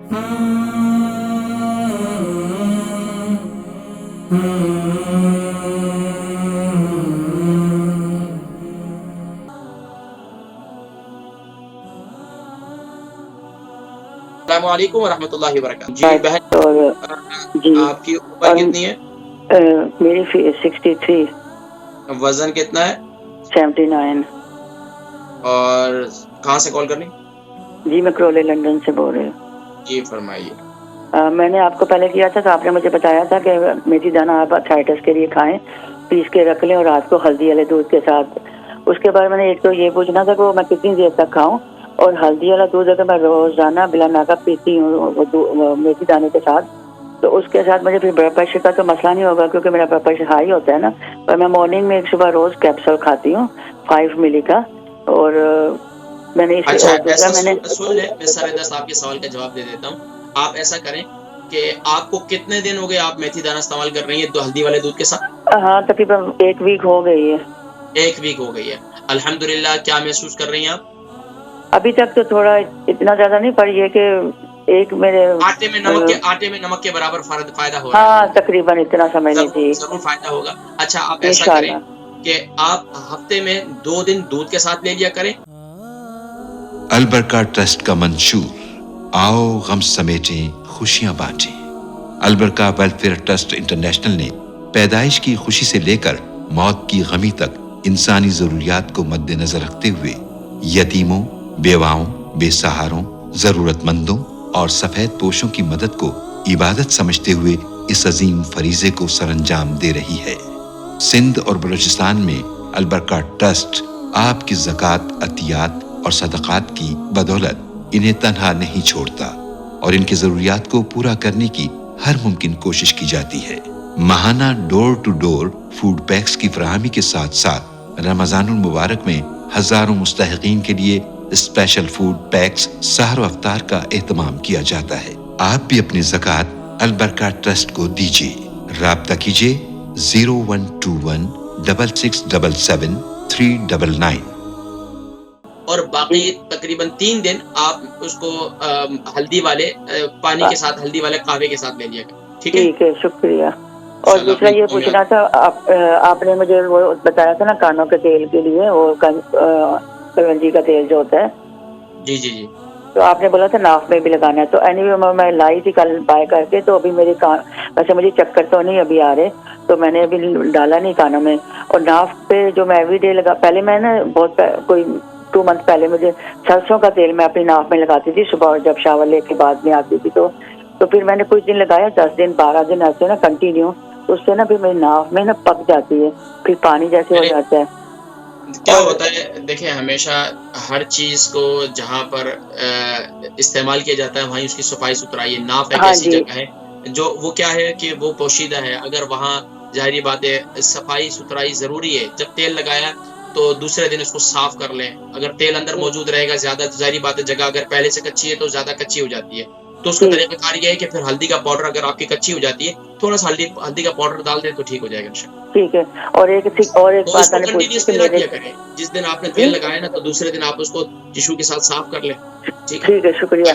السلام علیکم ورحمۃ اللہ وبرکاتہ. جی بہن, جی آپ کی عمر کتنی ہے؟ میری 63. وزن کتنا ہے؟ 79. اور کہاں سے کال کرنی؟ جی میں کرولے لندن سے بول رہی ہوں. جی فرمائیے. میں نے آپ کو پہلے کیا تھا تو آپ نے مجھے بتایا تھا کہ میتھی دانہ آپ ارتھرائٹس کے لیے کھائیں, پیس کے رکھ لیں اور رات کو ہلدی والے دودھ کے ساتھ. اس کے بعد میں نے ایک تو یہ پوچھنا تھا کہ وہ میں کتنی دیر تک کھاؤں, اور ہلدی والا دودھ اگر میں روزانہ بلا ناغہ پیتی ہوں میتھی دانے کے ساتھ, تو اس کے ساتھ مجھے پھر بلڈ پریشر کا تو مسئلہ نہیں ہوگا, کیونکہ میرا بلڈ پریشر ہائی ہوتا ہے نا. پر میں مارننگ میں ایک صبح روز کیپسول کھاتی ہوں 5 ملی کا, اور میں نے اس اچھا اور دوسرا ایسا میں نے سن لیں, میں سارے دس آپ کے سوال کا جواب دے دیتا ہوں. آپ ایسا کریں کہ آپ کو کتنے دن ہو گئے آپ میتھی دانہ استعمال کر رہی ہیں دو ہلدی والے دودھ کے ساتھ؟ ہاں تقریباً 1 ویک ہو گئی ہے. 1 ویک ہو گئی ہے. الحمدللہ. کیا محسوس کر رہی ہیں آپ؟ ابھی تک تو تھوڑا اتنا زیادہ نہیں, پر یہ کہ ایک میرے آٹے میں نمک کے برابر فائدہ ہو رہا ہے. ہاں تقریباً اتنا سمجھ لیجیے. ضرور فائدہ ہوگا. اچھا آپ ایسا کریں انشاءاللہ. کہ آپ ہفتے میں 2 دن دودھ کے ساتھ لے لیا کریں. البرکہ ٹرسٹ کا منشور, آؤ غم سمیٹیں خوشیاں بانٹیں. البرکہ ویلفیئر ٹرسٹ انٹرنیشنل نے پیدائش کی خوشی سے لے کر موت کی غمی تک انسانی ضروریات کو مد نظر رکھتے ہوئے یتیموں, بیواؤں, بے سہاروں, ضرورت مندوں اور سفید پوشوں کی مدد کو عبادت سمجھتے ہوئے اس عظیم فریضے کو سر انجام دے رہی ہے. سندھ اور بلوچستان میں البرکہ ٹرسٹ آپ کی زکوٰۃ, عطیات اور صدقات کی بدولت انہیں تنہا نہیں چھوڑتا, اور ان کی ضروریات کو پورا کرنے کی ہر ممکن کوشش کی جاتی ہے. ماہانہ ڈور ٹو ڈور فوڈ پیکس کی فراہمی کے ساتھ ساتھ رمضان المبارک میں ہزاروں مستحقین کے لیے اسپیشل فوڈ پیکس سحر و افطار کا اہتمام کیا جاتا ہے. آپ بھی اپنی زکوٰۃ البرکہ ٹرسٹ کو دیجیے. رابطہ کیجیے 01216677 اور باقی تقریباً 3 دن آپ اس کو ہلدی والے پانی کے ساتھ, ہلدی والے قہوے کے ساتھ لے لیا کریں. ٹھیک ہے, شکریہ. اور دوسرا یہ پوچھنا تھا, آپ نے مجھے وہ بتایا تھا نا کانوں کے تیل کے لیے, وہ کلونجی کا تیل جو ہوتا ہے, جی جی جی, تو آپ نے بولا تھا ناف میں بھی لگانا ہے. تو اینی وے میں لائی تھی کل بائی کر کے, تو ابھی میرے کان, ویسے مجھے چکر تو نہیں ابھی آ رہے, تو میں نے ابھی ڈالا نہیں کانوں میں. اور ناف پہ جو میں ایوری ڈے لگا, پہلے میں نا بہت کوئی 2 منتھ پہلے مجھے سرسوں کا تیل میں اپنی ناف میں لگاتی تھی صبح, اور جب شاور لے کے بعد میں آتی تھی, تو پھر میں نے کچھ دن لگایا, 10 دن 12 دن ایسے نا کنٹینیو, تو اس سے نا پھر میری ناف میں نا پک جاتی ہے, پھر پانی جیسے ہو جاتا ہے. کیا ہوتا ہے دیکھیں, ہمیشہ ہر چیز کو جہاں پر استعمال کیا جاتا ہے وہیں اس کی صفائی ستھرائی ہے. ناف ایک ایسی جگہ ہے جو وہ کیا ہے کہ وہ پوشیدہ ہے, اگر وہاں ظاہری بات ہے صفائی ستھرائی ضروری ہے. جب تیل لگایا تو دوسرے دن اس کو صاف کر لیں. اگر تیل اندر موجود رہے گا زیادہ, ظاہری بات ہے جگہ اگر پہلے سے کچی ہے تو زیادہ کچی ہو جاتی ہے. تو اس کا طریقہ کار یہ ہے کہ پھر ہلدی کا پاؤڈر اگر آپ کی کچی ہو جاتی ہے, تھوڑا سا ہلدی کا پاؤڈر ڈال دیں تو ٹھیک ہو جائے گا. ٹھیک ہے. اور ایک تو اس بات کو میں نے پوچھی کنٹینیوسلی کہ نہ میرے, کیا کریں. جس دن آپ نے تیل لگایا نا تو دوسرے دن آپ اس کو ٹشو کے ساتھ صاف کر لیں. ٹھیک ہے, شکریہ.